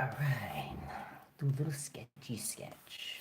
All right, do a little sketchy sketch.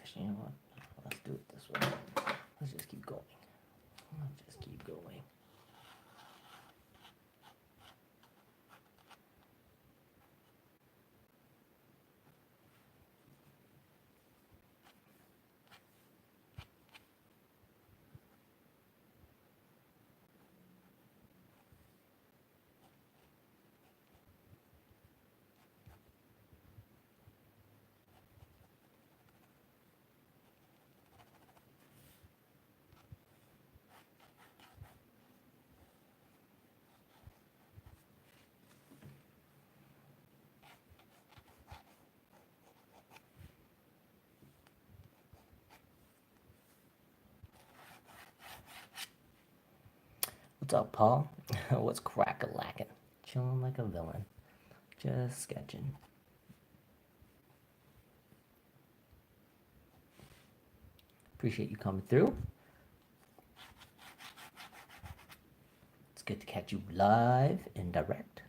Actually, you know what? Let's do it this way. Let's just keep going. Let's just keep going. What's up, Paul? What's crack-a-lackin'? Chilling like a villain. Just sketching. Appreciate you coming through. It's good to catch you live and direct.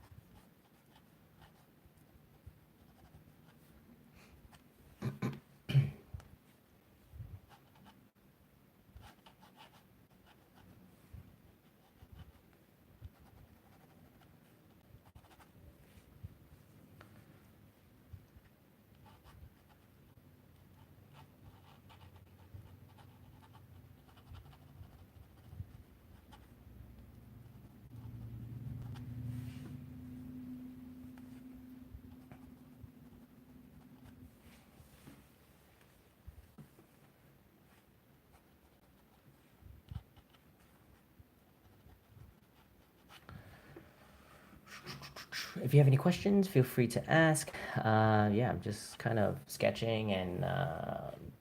If you have any questions, feel free to ask. Yeah, I'm just kind of sketching and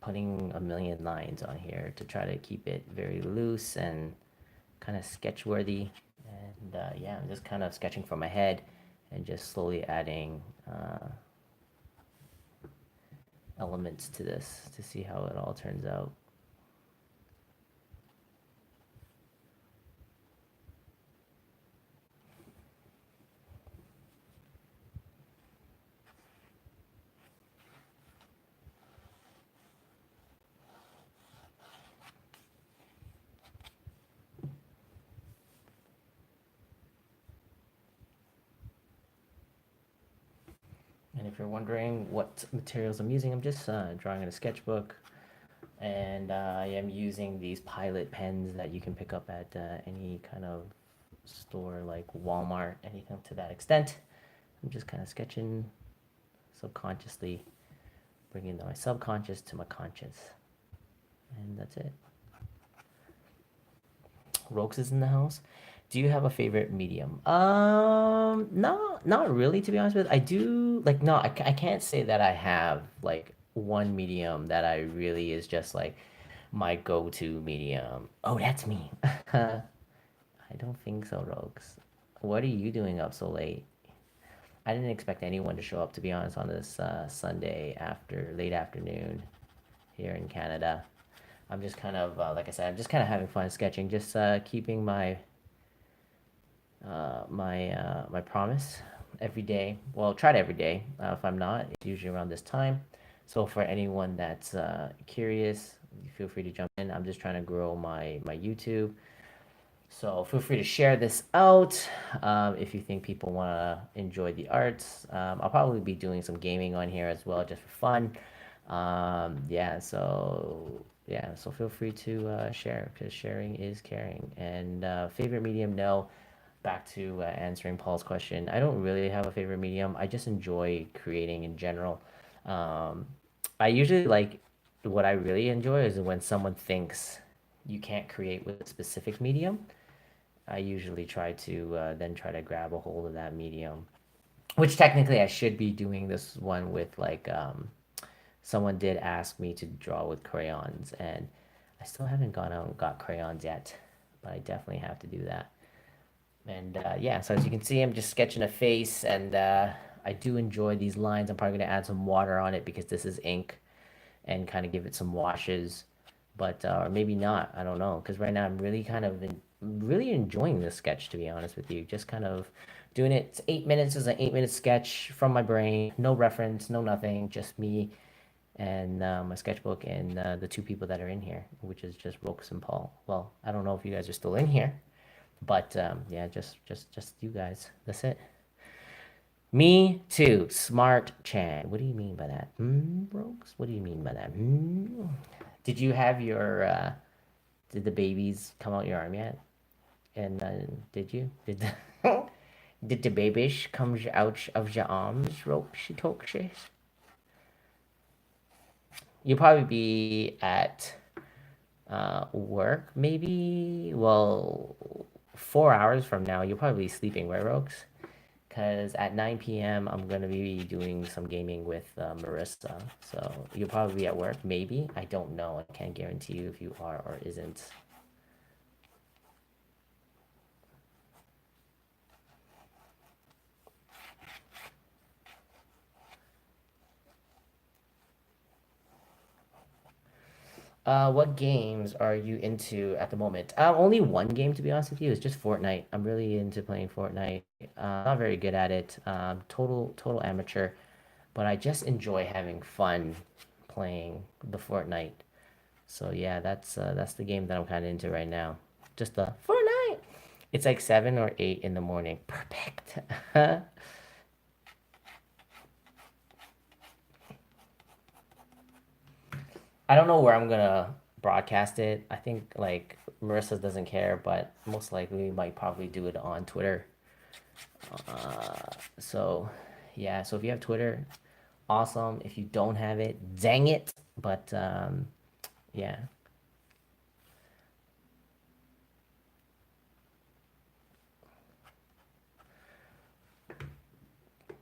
putting a million lines on here to try to keep it very loose and kind of sketch worthy. And yeah, I'm just kind of sketching from my head and just slowly adding elements to this to see how it all turns out. And if you're wondering what materials I'm using, I'm just drawing in a sketchbook. And I am using these pilot pens that you can pick up at any kind of store like Walmart, anything to that extent. I'm just kind of sketching subconsciously, bringing my subconscious to my conscious. And that's it. Rogues is in the house. Do you have a favorite medium? No, not really, to be honest with you. I do, like, no, I can't say that I have, like, one medium that I really is just, like, my go-to medium. Oh, that's me. I don't think so, Rogues. What are you doing up so late? I didn't expect anyone to show up, to be honest, on this Sunday after late afternoon here in Canada. I'm just kind of, like I said, I'm just kind of having fun sketching, just keeping my promise every day. Well, try it every day. If I'm not, it's usually around this time. So for anyone that's curious, feel free to jump in. I'm just trying to grow my YouTube. So feel free to share this out if you think people want to enjoy the arts. I'll probably be doing some gaming on here as well, just for fun. Yeah, so feel free to share because sharing is caring. And favorite medium, no. Back to answering Paul's question, I don't really have a favorite medium. I just enjoy creating in general. Um, I usually like what I really enjoy is when someone thinks you can't create with a specific medium. I usually try to then try to grab a hold of that medium, which technically I should be doing this one with like someone did ask me to draw with crayons, and I still haven't gone out and got crayons yet, but I definitely have to do that. And yeah, so as you can see, I'm just sketching a face, and I do enjoy these lines. I'm probably going to add some water on it because this is ink and kind of give it some washes. But or maybe not, I don't know. Because right now I'm really kind of really enjoying this sketch, to be honest with you. Just kind of doing it. It's 8 minutes. It's an 8 minute sketch from my brain. No reference, no nothing. Just me and my sketchbook and the two people that are in here, which is just Rokes and Paul. Well, I don't know if you guys are still in here. But yeah, just you guys. That's it. Me too. Smart Chan. What do you mean by that? Rogues? What do you mean by that? Did you have your did the babies come out your arm yet? And did you? Did the did the babies come out of your arms, Rogues? She talks shit. You'll probably be at work, maybe. Well, 4 hours from now, you'll probably be sleeping, right, Rogues? Because at 9 p.m. I'm gonna be doing some gaming with Marissa. So you'll probably be at work, maybe. I don't know. I can't guarantee you if you are or isn't. What games are you into at the moment? Only one game, to be honest with you. It's just Fortnite. I'm really into playing Fortnite. Not very good at it. Total amateur, but I just enjoy having fun playing the Fortnite. So yeah, that's the game that I'm kind of into right now. Just the Fortnite. It's like 7 or 8 in the morning. Perfect. I don't know where I'm gonna broadcast it. I think like Marissa doesn't care, but most likely we might probably do it on Twitter. So yeah, so if you have Twitter, awesome. If you don't have it, dang it. But yeah.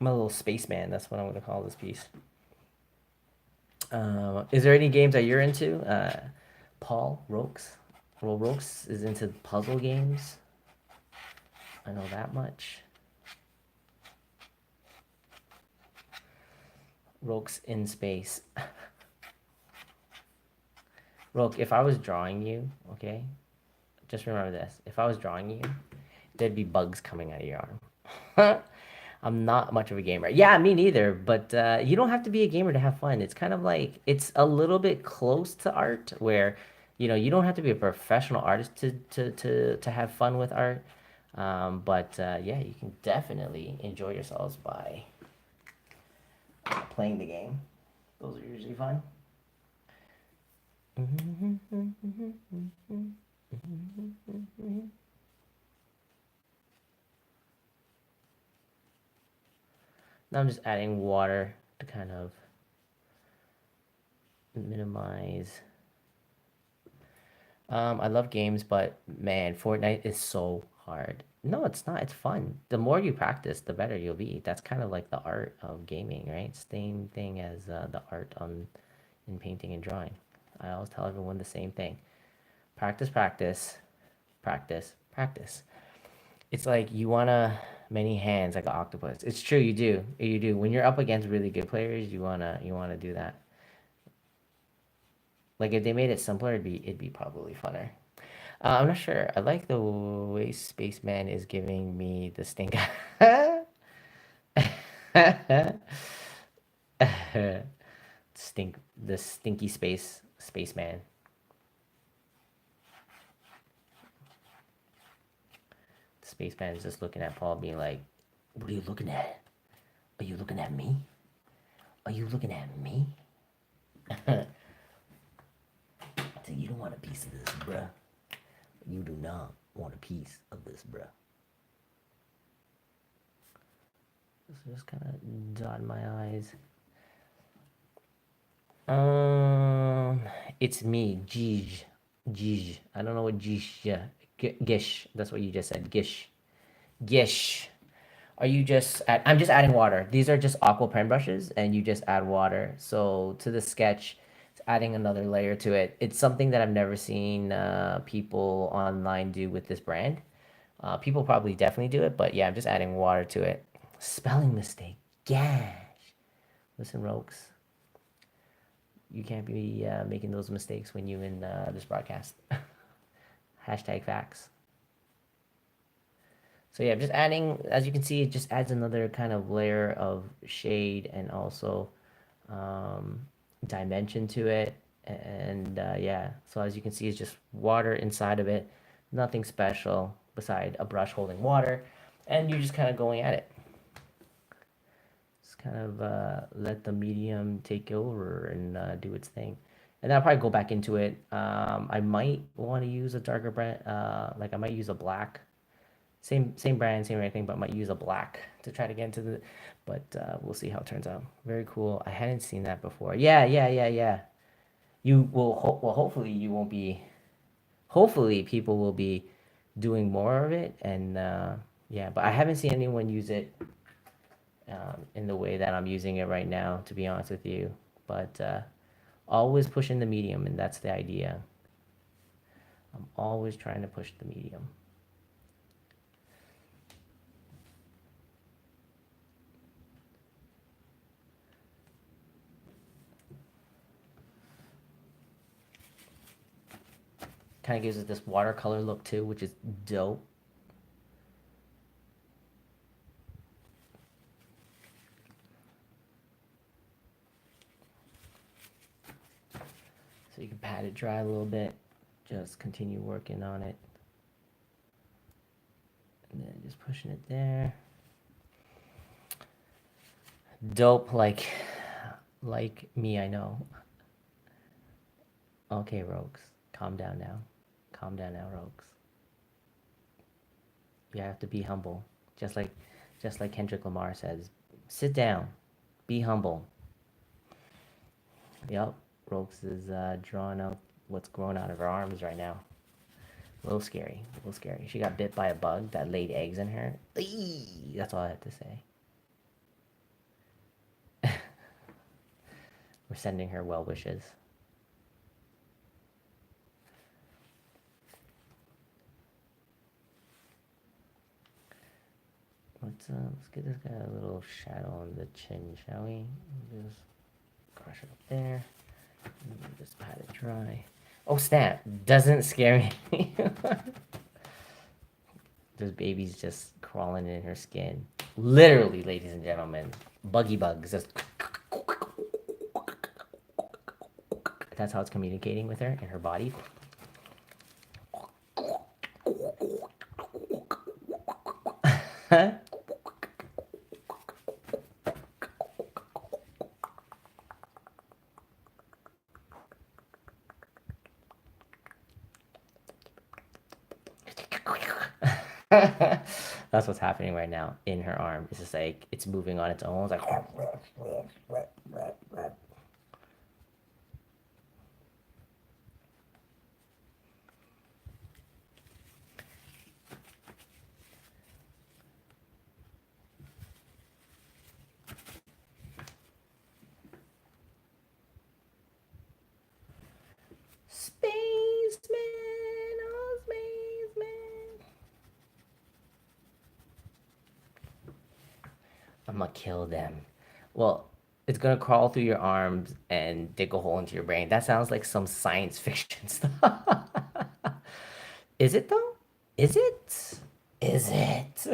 I'm a little spaceman. That's what I'm gonna call this piece. Is there any games that you're into? Paul Rokes. Well, Rokes is into puzzle games. I know that much. Rokes in space. Roke, if I was drawing you, okay, just remember this. If I was drawing you, there'd be bugs coming out of your arm. I'm not much of a gamer. Yeah, me neither. But you don't have to be a gamer to have fun. It's kind of like it's a little bit close to art, where you don't have to be a professional artist to have fun with art. But yeah, you can definitely enjoy yourselves by playing the game. Those are usually fun. Now I'm just adding water to kind of minimize. I love games, but man, Fortnite is so hard. No, it's not. It's fun. The more you practice, the better you'll be. That's kind of like the art of gaming, right? Same thing as the art in painting and drawing. I always tell everyone the same thing. Practice, practice, practice, practice. It's like you wanna many hands like an octopus. It's true, you do. You do. When you're up against really good players, you wanna do that. Like if they made it simpler, it'd be probably funner. I'm not sure. I like the way Spaceman is giving me the stink. The stinky spaceman. Spaceman is just looking at Paul, being like, "What are you looking at? Are you looking at me? Are you looking at me?" So you don't want a piece of this, bruh. You do not want a piece of this, bruh. So just kind of dot my eyes. It's me, Gij. Gij. I don't know what Gij. Yeah, Gish. That's what you just said. Gish. Gish. Are you just? I'm just adding water. These are just aqua pen brushes, and you just add water. So to the sketch, it's adding another layer to it. It's something that I've never seen people online do with this brand. People probably definitely do it, but yeah, I'm just adding water to it. Spelling mistake. Gosh. Listen, Rokes, you can't be making those mistakes when you in this broadcast. Hashtag facts. So yeah, just adding, as you can see, it just adds another kind of layer of shade and also um, dimension to it. And yeah, so as you can see, it's just water inside of it. Nothing special beside a brush holding water. And you're just kind of going at it. Just kind of let the medium take over and do its thing. And then I'll probably go back into it. I might want to use a darker brand, like I might use a black. Same brand, same everything, but might use a black to try to get into the. But we'll see how it turns out. Very cool. I hadn't seen that before. Yeah, yeah, yeah, yeah. You will. Well, hopefully you won't be. Hopefully people will be doing more of it, and yeah. But I haven't seen anyone use it in the way that I'm using it right now. To be honest with you, but always pushing the medium, and that's the idea. I'm always trying to push the medium. Kind of gives it this watercolor look too, which is dope. So you can pat it dry a little bit. Just continue working on it. And then just pushing it there. Dope, like me, I know. Okay, Rogues, calm down now. Calm down now, Rogues. You have to be humble, just like Kendrick Lamar says. Sit down, be humble. Yep, Rogues is drawing out what's growing out of her arms right now. A little scary, a little scary. She got bit by a bug that laid eggs in her. Eee! That's all I have to say. We're sending her well wishes. Let's get this guy a little shadow on the chin, shall we? Just crush it up there. And just pat it dry. Oh snap! Doesn't scare me. This baby's just crawling in her skin. Literally, ladies and gentlemen, buggy bugs just. That's how it's communicating with her in her body. That's what's happening right now in her arm. It's just like it's moving on its own. It's like spaceman, oh spaceman. I'm gonna kill them. Well, it's gonna crawl through your arms and dig a hole into your brain. That sounds like some science fiction stuff. Is it though? Is it? Is it?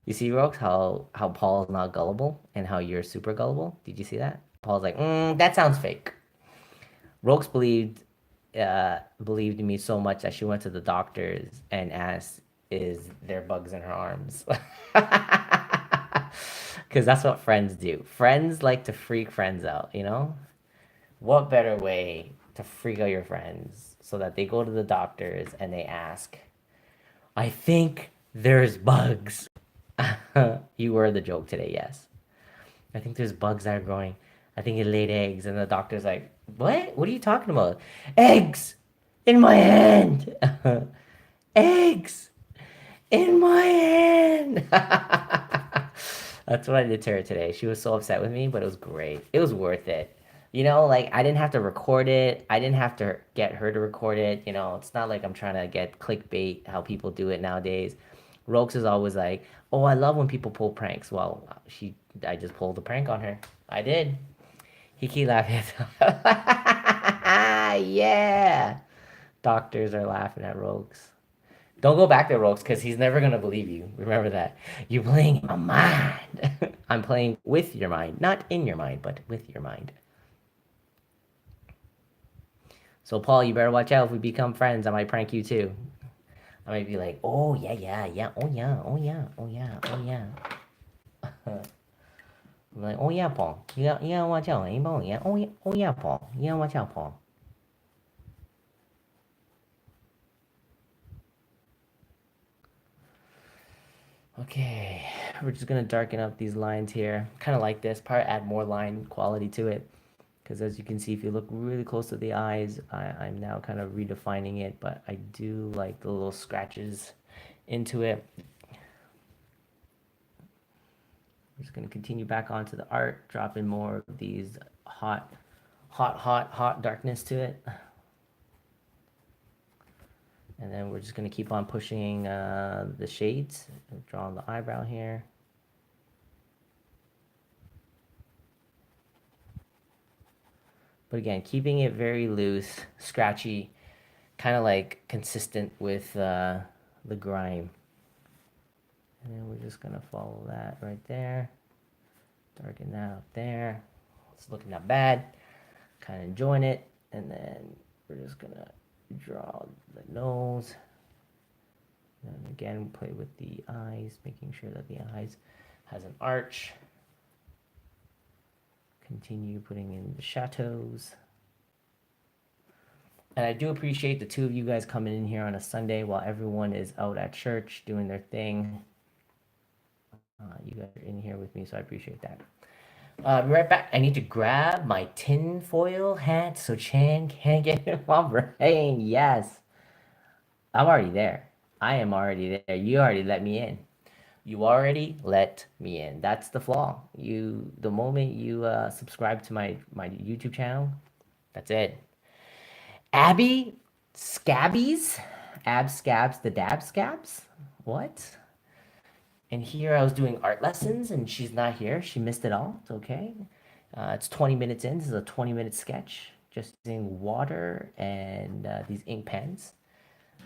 You see, Rox, how Paul's not gullible and how you're super gullible? Did you see that? Paul's like, that sounds fake. Rox believed me so much that she went to the doctors and asked, "Is there bugs in her arms?" Because that's what friends do. Friends like to freak friends out, you know? What better way to freak out your friends so that they go to the doctors and they ask, I think there's bugs. You were the joke today, yes. I think there's bugs that are growing. I think it laid eggs. And the doctor's like, what? What are you talking about? Eggs in my hand. Eggs in my hand. That's what I did to her today. She was so upset with me, but it was great. It was worth it. You know, like I didn't have to record it. I didn't have to get her to record it. You know, it's not like I'm trying to get clickbait, how people do it nowadays. Rokes is always like, "Oh, I love when people pull pranks." Well, I just pulled a prank on her. I did. He keep laughing. Yeah. Doctors are laughing at Rokes. Don't go back to Rokes because he's never gonna believe you. Remember that. You're playing in my mind. I'm playing with your mind, not in your mind, but with your mind. So Paul, you better watch out. If we become friends, I might prank you too. I might be like, oh yeah, yeah, yeah, oh yeah, oh yeah, oh yeah, oh yeah. I'm like, oh yeah, Paul. You gotta watch out. Yeah, oh yeah, Paul. You gotta watch out, Paul. Okay, we're just gonna darken up these lines here. Kind of like this part, add more line quality to it. Because as you can see, if you look really close to the eyes, I'm now kind of redefining it, but I do like the little scratches into it. I'm just gonna continue back onto the art, drop in more of these hot darkness to it. And then we're just gonna keep on pushing the shades, drawing the eyebrow here. But again, keeping it very loose, scratchy, kind of like consistent with the grime. And then we're just gonna follow that right there. Darken that up there. It's looking not bad. Kind of enjoying it. And then we're just gonna draw the nose. And again, play with the eyes, making sure that the eyes has an arch. Continue putting in the chateaus. And I do appreciate the two of you guys coming in here on a Sunday while everyone is out at church doing their thing. You guys are in here with me, so I appreciate that. Be right back. I need to grab my tinfoil hat so Chan can't get in my brain. Yes. I'm already there. I am already there. You already let me in. You already let me in. That's the flaw. The moment you subscribe to my YouTube channel, that's it. Abby Scabbies, Ab Scabs, the Dab Scabs. What? And here I was doing art lessons, and she's not here. She missed it all. It's okay. It's 20 minutes in. This is a 20-minute sketch, just using water and these ink pens.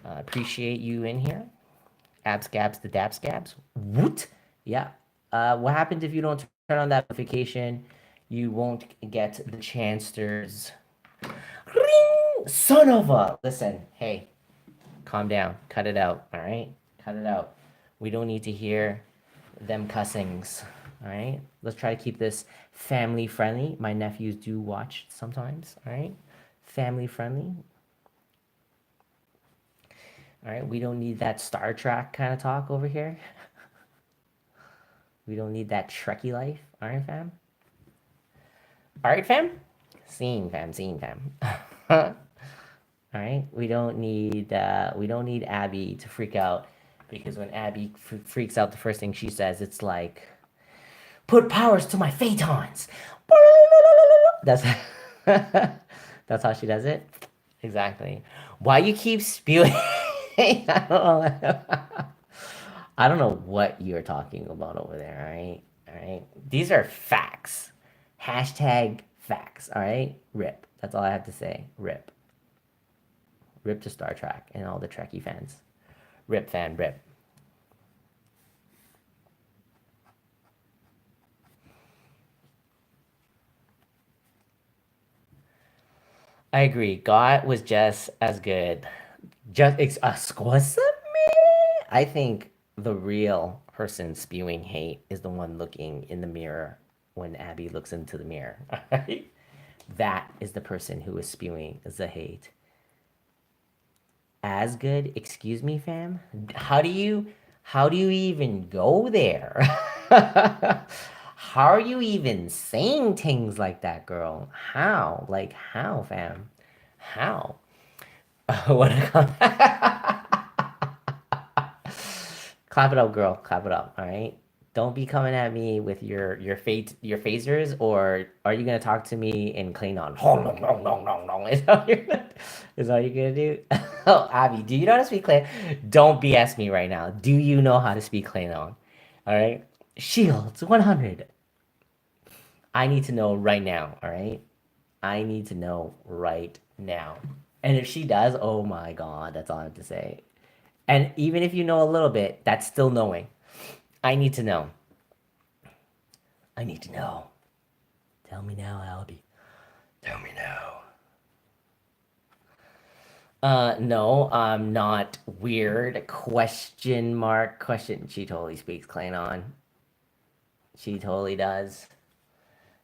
Appreciate you in here. Ab Scabs, the Dab Scabs. Woot! Yeah. What happens if you don't turn on that notification? You won't get the Chansters. Ring! Son of a. Listen, hey, calm down. Cut it out, all right? Cut it out. We don't need to hear them cussings, all right? Let's try to keep this family friendly. My nephews do watch sometimes, all right? Family friendly. All right, we don't need that Star Trek kind of talk over here. We don't need that Trekkie life. All right, fam? All right, fam? Scene, fam, scene, fam. All right, we don't need Abby to freak out, because when Abby freaks out, the first thing she says, it's like, put powers to my photons. That's that's how she does it. Exactly. Why you keep spewing? I don't know. I don't know what you're talking about over there. All right, all right. These are facts. Hashtag facts. All right. Rip. That's all I have to say. Rip. Rip to Star Trek and all the Trekkie fans. Rip fan. Rip. I agree. God was just as good. Just excuse me. I think the real person spewing hate is the one looking in the mirror when Abby looks into the mirror. Right? That is the person who is spewing the hate. As good, excuse me, fam. How do you even go there? How are you even saying things like that, girl? How? Like how, fam? How? What clap it up, girl. Clap it up. All right. Don't be coming at me with your phasers, or are you gonna talk to me in Klingon? Oh, no, no, no, no, no. Is all you're gonna do? Oh, Abby, do you know how to speak Klingon? Don't BS me right now. Do you know how to speak Klingon? All right. Shields 100. I need to know right now. All right. I need to know right now. And if she does, oh my god, that's all I have to say. And even if you know a little bit, that's still knowing. I need to know. I need to know. Tell me now, Albie. Tell me now. No, I'm not weird. Question mark. Question. She totally speaks Klingon. She totally does.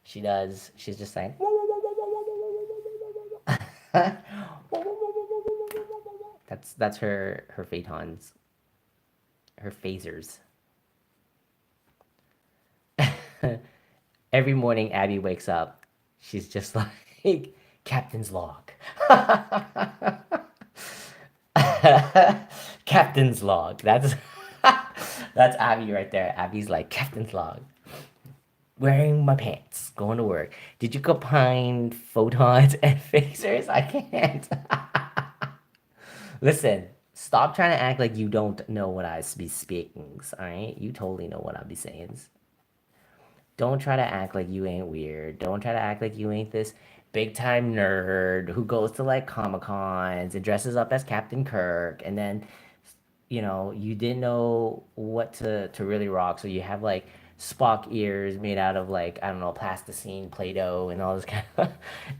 She does. She's just saying. That's her photons, her phasers. Every morning Abby wakes up, she's just like Captain's log. Captain's log. That's Abby right there. Abby's like Captain's log. Wearing my pants, going to work. Did you combine photons and phasers? I can't. Listen, stop trying to act like you don't know what I be speaking. All right, you totally know what I be saying. Don't try to act like you ain't weird. Don't try to act like you ain't this big time nerd who goes to like Comic Cons and dresses up as Captain Kirk, and then you didn't know what to really rock, so you have like Spock ears made out of like, I don't know, plasticine, Play-Doh, and all this kind of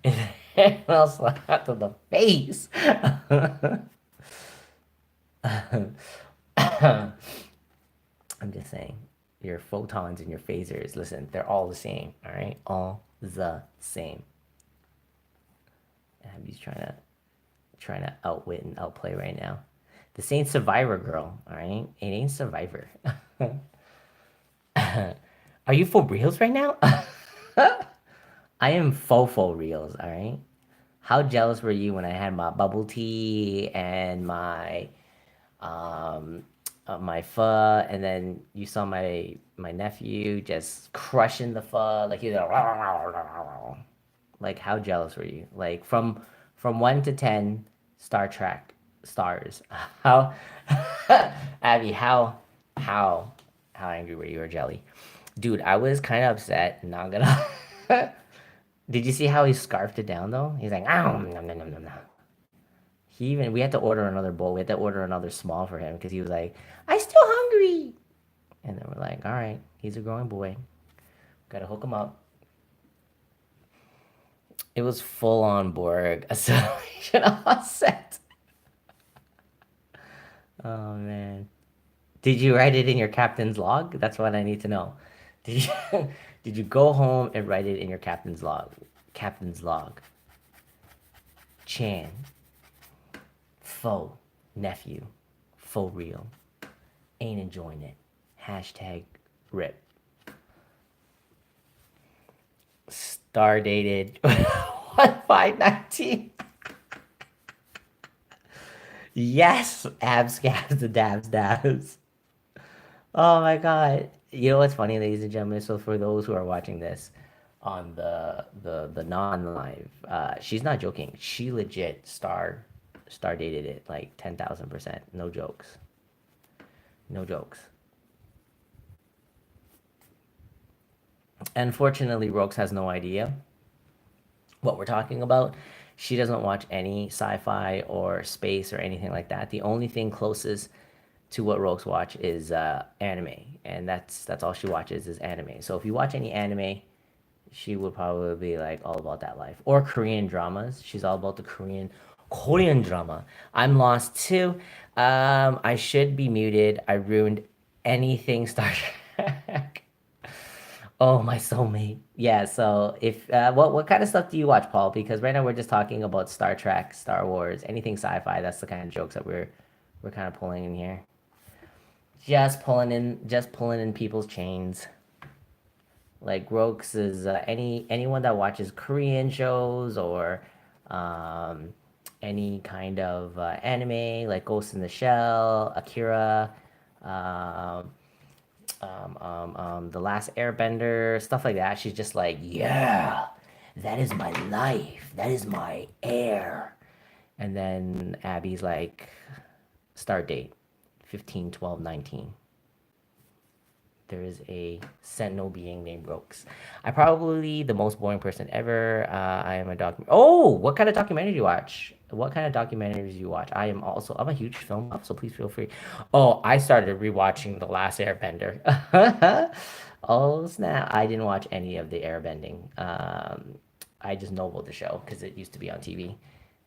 and else slapped to the face. I'm just saying, your photons and your phasers, listen, they're all the same, all right? All the same. Abby's trying to outwit and outplay right now. This ain't Survivor, girl, all right? It ain't Survivor. Are you for reals right now? I am faux reals, all right? How jealous were you when I had my bubble tea and my um my pho, and then you saw my nephew just crushing the pho, like he was like, how jealous were you? Like from 1 to 10, Star Trek stars. How, Abby? How how angry were you or jelly? Dude, I was kind of upset. Not gonna. Did you see how he scarfed it down though? He's like, oh, no, no, no, no, no. We had to order another bowl. We had to order another small for him because he was like, I still hungry. And then we're like, all right, he's a growing boy. Gotta hook him up. It was full on Borg acceleration offset. Oh man. Did you write it in your captain's log? That's what I need to know. Did you did you go home and write it in your captain's log? Captain's log. Chan. Faux. Nephew. Faux real. Ain't enjoying it. Hashtag rip. Star dated 1519. Yes, abs, scabs, the dabs, dabs. Oh my god. You know what's funny, ladies and gentlemen? So for those who are watching this on the non-live, she's not joking. She legit star dated it like 10,000%. No jokes. No jokes. Unfortunately, Rox has no idea what we're talking about. She doesn't watch any sci-fi or space or anything like that. The only thing closest to what Rogues watch is anime, and that's all she watches is anime. So if you watch any anime, she would probably be like all about that life. Or Korean dramas. She's all about the Korean drama. I'm lost too. I should be muted. I ruined anything Star Trek. Oh, my soulmate. Yeah. So if what kind of stuff do you watch, Paul? Because right now we're just talking about Star Trek, Star Wars, anything sci-fi. That's the kind of jokes that we're kind of pulling in here. Just pulling in people's chains. Like Rox is anyone that watches Korean shows or um, any kind of anime like Ghost in the Shell, Akira, um, The Last Airbender, stuff like that. She's just like, yeah, that is my life. That is my air. And then Abby's like, start date 15, 12, 19. There is a sentinel being named Rox. I'm probably the most boring person ever. I am a Oh, what kind of documentary do you watch? What kind of documentaries do you watch? I'm a huge film buff, so please feel free. Oh, I started rewatching The Last Airbender. Oh snap! I didn't watch any of the airbending. I just know about the show because it used to be on TV.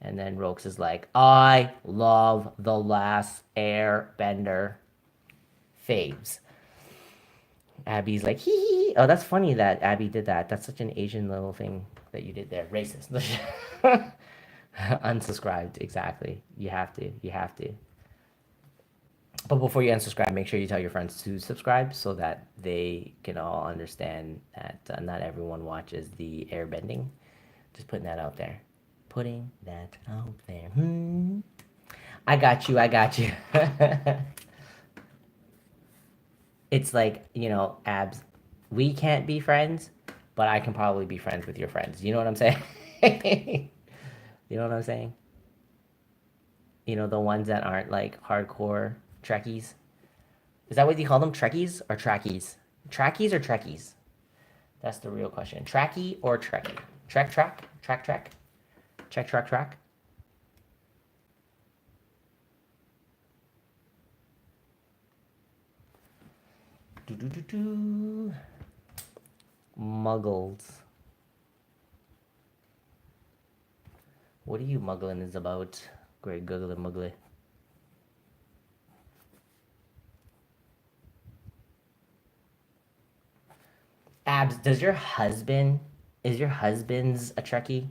And then Rox is like, I love The Last Airbender. Faves. Abby's like, hee hee. Oh, that's funny that Abby did that. That's such an Asian little thing that you did there. Racist. Unsubscribed, exactly. You have to. You have to. But before you unsubscribe, make sure you tell your friends to subscribe so that they can all understand that not everyone watches the airbending. Just putting that out there. Putting that out there. I got you. I got you. It's like, abs, we can't be friends, but I can probably be friends with your friends. You know what I'm saying? You know what I'm saying? The ones that aren't like hardcore Trekkies. Is that what you call them? Trekkies or Trackies? Trackies or Trekkies? That's the real question. Tracky or Trekkie? Trek, track? Track, track? Check, track, track? Do, do, do, do. Muggles. What are you muggling is about? Great googly muggly. Abs, is your husband's a Trekkie?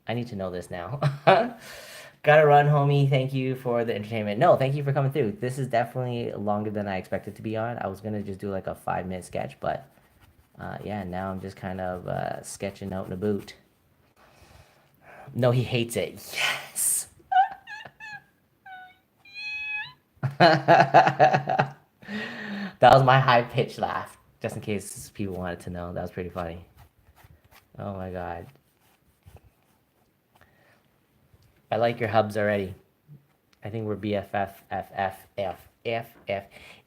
I need to know this now. Gotta run, homie. Thank you for the entertainment. No, thank you for coming through. This is definitely longer than I expected to be on. I was gonna just do like a 5-minute sketch, but yeah, now I'm just kind of sketching out in a boot. No, he hates it. Yes. That was my high pitched laugh, just in case people wanted to know. That was pretty funny. Oh my god. I like your hubs already. I think we're BFF,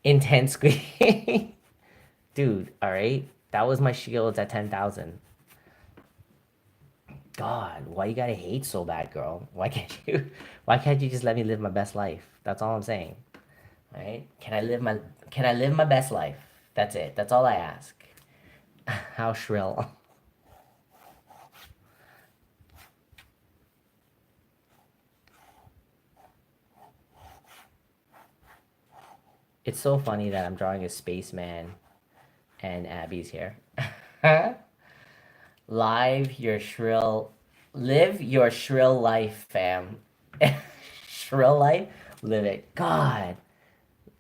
intense squeak. Dude, alright? That was my shields at 10,000. God, why you gotta hate so bad, girl? Why can't you just let me live my best life? That's all I'm saying. Alright? Can I live my best life? That's it. That's all I ask. How shrill. It's so funny that I'm drawing a spaceman and Abby's here. Live your shrill, live your shrill life, fam. Shrill life, live it. God,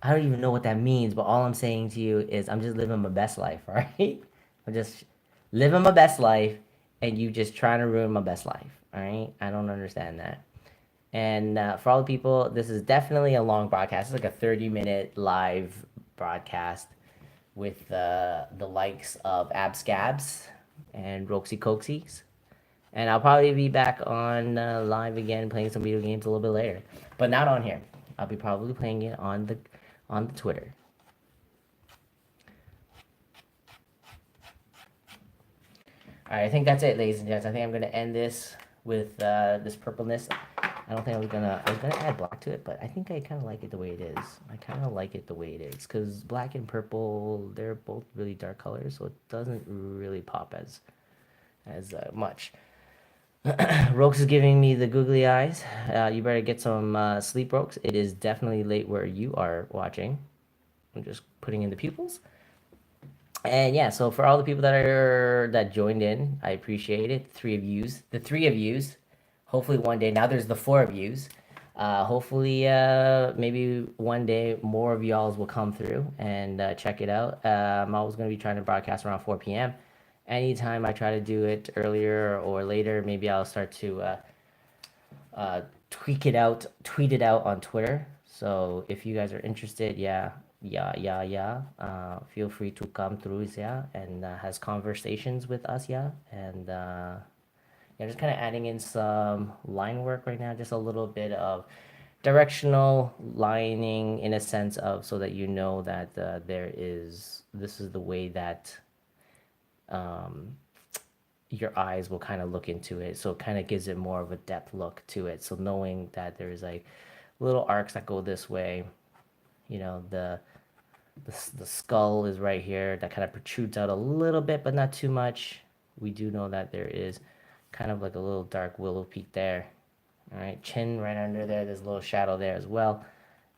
I don't even know what that means, but all I'm saying to you is I'm just living my best life, all right? I'm just living my best life, and you just trying to ruin my best life, all right? I don't understand that. And for all the people, this is definitely a long broadcast. It's like a 30-minute live broadcast with the likes of Abscabs and Roxy Coxies. And I'll probably be back on live again playing some video games a little bit later, but not on here. I'll be probably playing it on the Twitter. All right, I think that's it, ladies and gents. I think I'm gonna end this with this purpleness. I don't think I was gonna add black to it, but I think I kind of like it the way it is. I kind of like it the way it is because black and purple, they're both really dark colors, so it doesn't really pop as much. Rokes is giving me the googly eyes. You better get some sleep, Rokes. It is definitely late where you are watching. I'm just putting in the pupils. And yeah, so for all the people that joined in, I appreciate it. The three of yous. Hopefully one day. Now there's the four of yous. Hopefully, maybe one day more of y'all will come through and check it out. I'm always going to be trying to broadcast around 4 p.m. Anytime I try to do it earlier or later, maybe I'll start to tweak it out, tweet it out on Twitter. So if you guys are interested, feel free to come through, yeah, and has conversations with us, yeah, and yeah, just kind of adding in some line work right now, just a little bit of directional lining in a sense of so that you know that this is the way that um, your eyes will kind of look into it. So it kind of gives it more of a depth look to it. So knowing that there's like little arcs that go this way, you know, the skull is right here that kind of protrudes out a little bit, but not too much. We do know that there is kind of like a little dark willow peak there. All right, chin right under there. There's a little shadow there as well.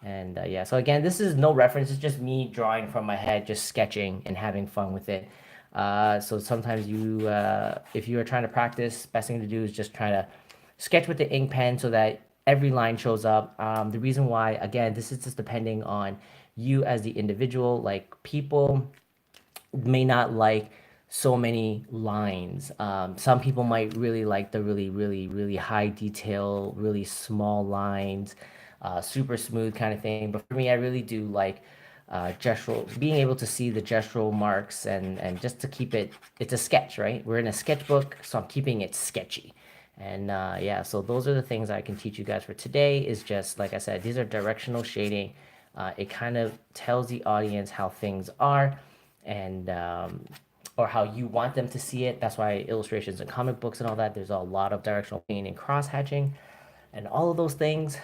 And yeah, so again, this is no reference. It's just me drawing from my head, just sketching and having fun with it. So sometimes if you are trying to practice, best thing to do is just try to sketch with the ink pen so that every line shows up. The reason why, again, this is just depending on you as the individual. Like people may not like so many lines. Some people might really like the really, really, really high detail, really small lines, super smooth kind of thing. But for me, I really do like gestural, being able to see the gestural marks and just to keep it, it's a sketch, right? We're in a sketchbook, so I'm keeping it sketchy. And yeah, so those are the things I can teach you guys for today is just, like I said, these are directional shading. It kind of tells the audience how things are and or how you want them to see it. That's why illustrations and comic books and all that, there's a lot of directional painting and cross hatching and all of those things.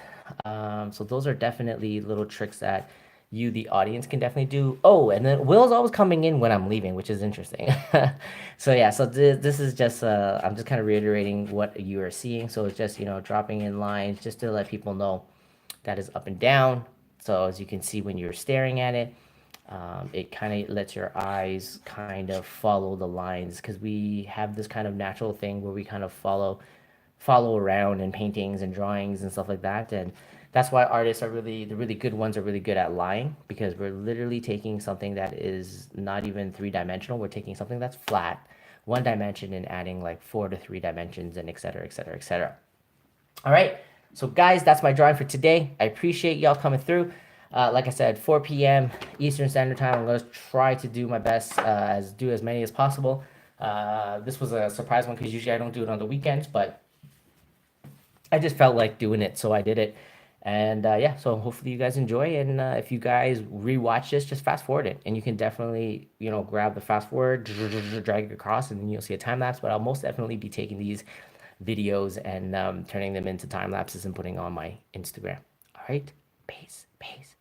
So those are definitely little tricks that you, the audience, can definitely do. Oh, and then Will's always coming in when I'm leaving, which is interesting. So yeah, so this is just I'm just kind of reiterating what you are seeing. So it's just, you know, dropping in lines just to let people know that is up and down. So as you can see when you're staring at it, it kind of lets your eyes kind of follow the lines because we have this kind of natural thing where we kind of follow around in paintings and drawings and stuff like that. And that's why artists are really, the really good ones are really good at lying, because we're literally taking something that is not even three-dimensional. We're taking something that's flat, one dimension, and adding like 4 to 3 dimensions and et cetera, et cetera, et cetera. All right. So guys, that's my drawing for today. I appreciate y'all coming through. Like I said, 4 p.m. Eastern Standard Time. I'm gonna try to do my best, do as many as possible. This was a surprise one because usually I don't do it on the weekends, but I just felt like doing it, so I did it. And yeah, so hopefully you guys enjoy. And if you guys rewatch this, just fast forward it, and you can definitely, grab the fast forward, drag it across, and then you'll see a time lapse. But I'll most definitely be taking these videos and turning them into time lapses and putting on my Instagram. All right, peace, peace.